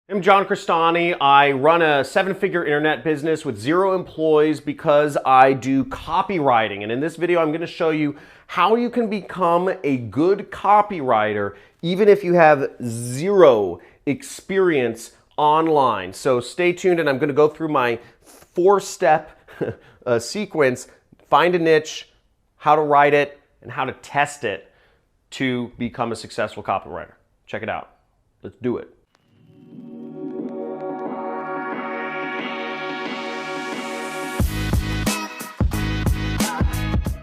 I'm John Crestani. I run a seven-figure internet business with 0 employees because I do copywriting. And in this video, I'm going to show you how you can become a good copywriter even if you have 0 experience online. So stay tuned, and I'm going to go through my 4-step sequence: find a niche, how to write it, and how to test it to become a successful copywriter. Check it out. Let's do it.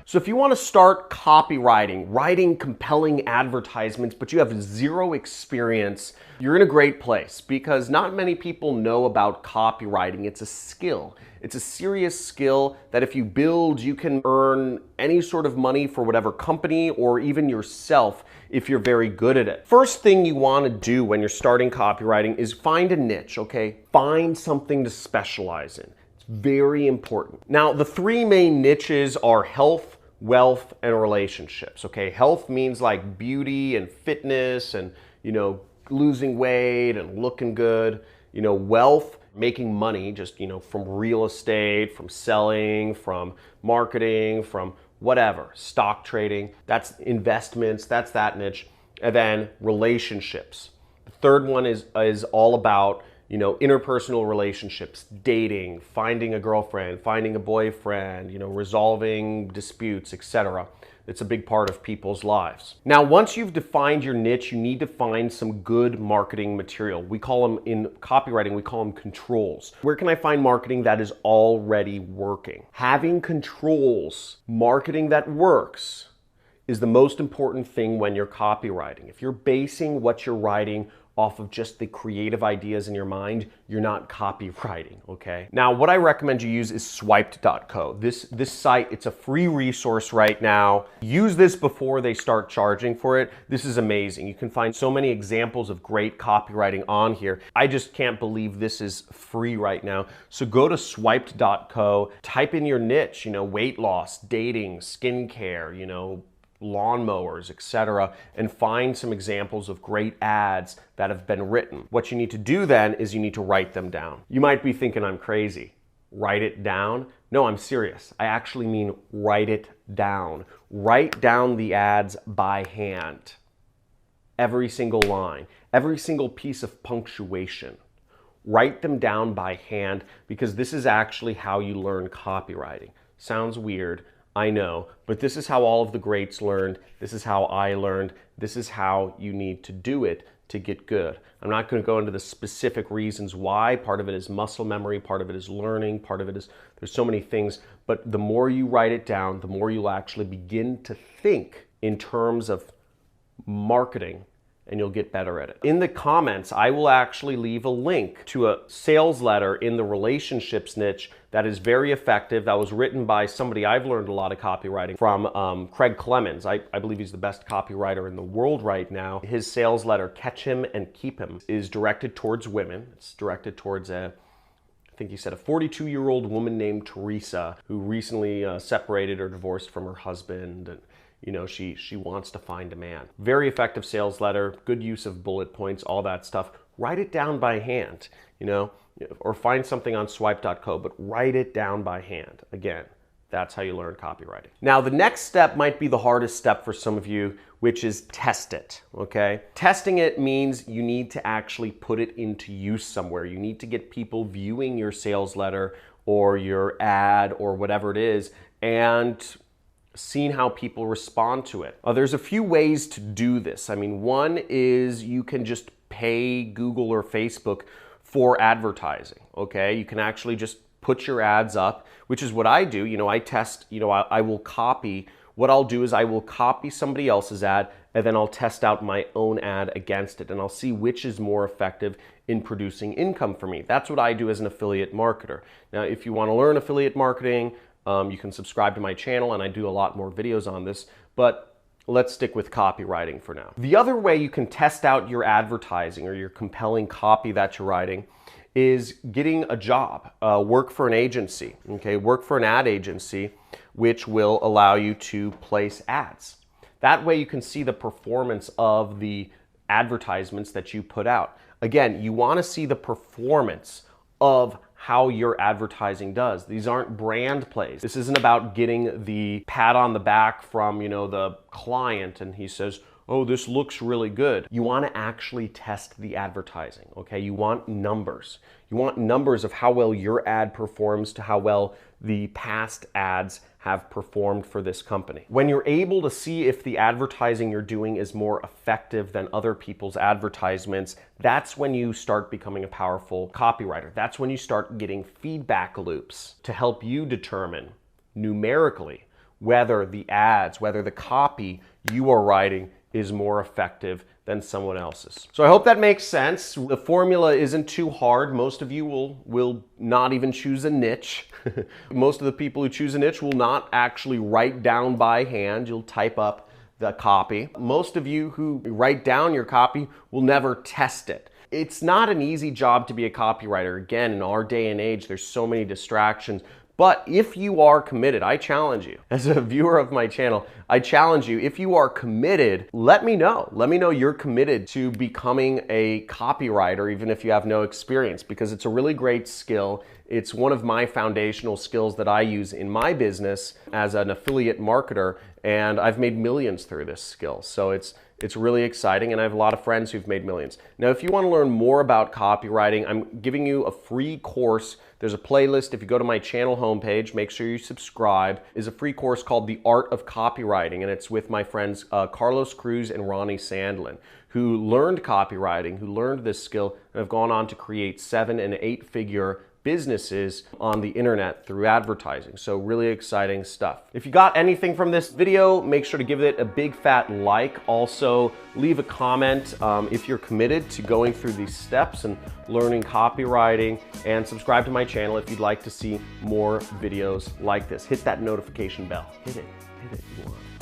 So if you want to start copywriting, writing compelling advertisements, but you have 0 experience, you're in a great place because not many people know about copywriting. It's a skill. It's a serious skill that if you build, you can earn any sort of money for whatever company or even yourself if you're very good at it. First thing you want to do when you're starting copywriting is find a niche, okay? Find something to specialize in. It's very important. Now, the 3 main niches are health, wealth, and relationships, okay? Health means like beauty and fitness and, losing weight and looking good. Wealth, making money just, from real estate, from selling, from marketing, from whatever, stock trading. That's investments, that's that niche. And then relationships. The third one is all about interpersonal relationships, dating, finding a girlfriend, finding a boyfriend, resolving disputes, etc. It's a big part of people's lives. Now, once you've defined your niche, you need to find some good marketing material. We call them, in copywriting, we call them controls. Where can I find marketing that is already working? Having controls, marketing that works, is the most important thing when you're copywriting. If you're basing what you're writing off of just the creative ideas in your mind, you're not copywriting, okay? Now, what I recommend you use is swiped.co. This site, it's a free resource right now. Use this before they start charging for it. This is amazing. You can find so many examples of great copywriting on here. I just can't believe this is free right now. So go to swiped.co, type in your niche, weight loss, dating, skincare, lawnmowers, etc., and find some examples of great ads that have been written. What you need to do then is you need to write them down. You might be thinking I'm crazy. Write it down? No, I'm serious. I actually mean write it down. Write down the ads by hand. Every single line, every single piece of punctuation. Write them down by hand because this is actually how you learn copywriting. Sounds weird, I know, but this is how all of the greats learned. This is how I learned. This is how you need to do it to get good. I'm not going to go into the specific reasons why. Part of it is muscle memory, part of it is learning, part of it is, there's so many things, but the more you write it down, the more you'll actually begin to think in terms of marketing, and you'll get better at it. In the comments, I will actually leave a link to a sales letter in the relationships niche that is very effective. That was written by somebody I've learned a lot of copywriting from, Craig Clemens. I believe he's the best copywriter in the world right now. His sales letter, Catch Him and Keep Him, is directed towards women. It's directed towards I think he said a 42-year-old woman named Teresa who recently separated or divorced from her husband, and she wants to find a man. Very effective sales letter, good use of bullet points, all that stuff. Write it down by hand, or find something on swipe.co, but write it down by hand. Again, that's how you learn copywriting. Now, the next step might be the hardest step for some of you, which is test it, okay? Testing it means you need to actually put it into use somewhere. You need to get people viewing your sales letter or your ad or whatever it is and seeing how people respond to it. There's a few ways to do this. One is you can just pay Google or Facebook for advertising, okay? You can actually just put your ads up, which is what I do. I test, I will copy. What I'll do is I will copy somebody else's ad and then I'll test out my own ad against it and I'll see which is more effective in producing income for me. That's what I do as an affiliate marketer. Now, if you want to learn affiliate marketing, you can subscribe to my channel and I do a lot more videos on this, but let's stick with copywriting for now. The other way you can test out your advertising or your compelling copy that you're writing is getting a job, work for an agency, okay? Work for an ad agency, which will allow you to place ads. That way you can see the performance of the advertisements that you put out. Again, you want to see the performance of how your advertising does. These aren't brand plays. This isn't about getting the pat on the back from, the client and he says, oh, this looks really good. You want to actually test the advertising, okay? You want numbers. You want numbers of how well your ad performs to how well the past ads have performed for this company. When you're able to see if the advertising you're doing is more effective than other people's advertisements, that's when you start becoming a powerful copywriter. That's when you start getting feedback loops to help you determine numerically whether the ads, whether the copy you are writing is more effective than someone else's. So I hope that makes sense. The formula isn't too hard. Most of you will not even choose a niche. Most of the people who choose a niche will not actually write down by hand. You'll type up the copy. Most of you who write down your copy will never test it. It's not an easy job to be a copywriter. Again, in our day and age, there's so many distractions. But if you are committed, I challenge you, as a viewer of my channel, I challenge you, if you are committed, let me know. Let me know you're committed to becoming a copywriter, even if you have no experience, because it's a really great skill. It's one of my foundational skills that I use in my business as an affiliate marketer, and I've made millions through this skill. So it's really exciting, and I have a lot of friends who've made millions. Now, if you want to learn more about copywriting, I'm giving you a free course. There's a playlist. If you go to my channel homepage, make sure you subscribe. Is a free course called The Art of Copywriting, and it's with my friends Carlos Cruz and Ronnie Sandlin, who learned copywriting, who learned this skill, and have gone on to create 7- and 8-figure businesses on the internet through advertising. So really exciting stuff. If you got anything from this video, make sure to give it a big fat like. Also, leave a comment if you're committed to going through these steps and learning copywriting, and subscribe to my channel if you'd like to see more videos like this. Hit that notification bell. Hit it. You want it.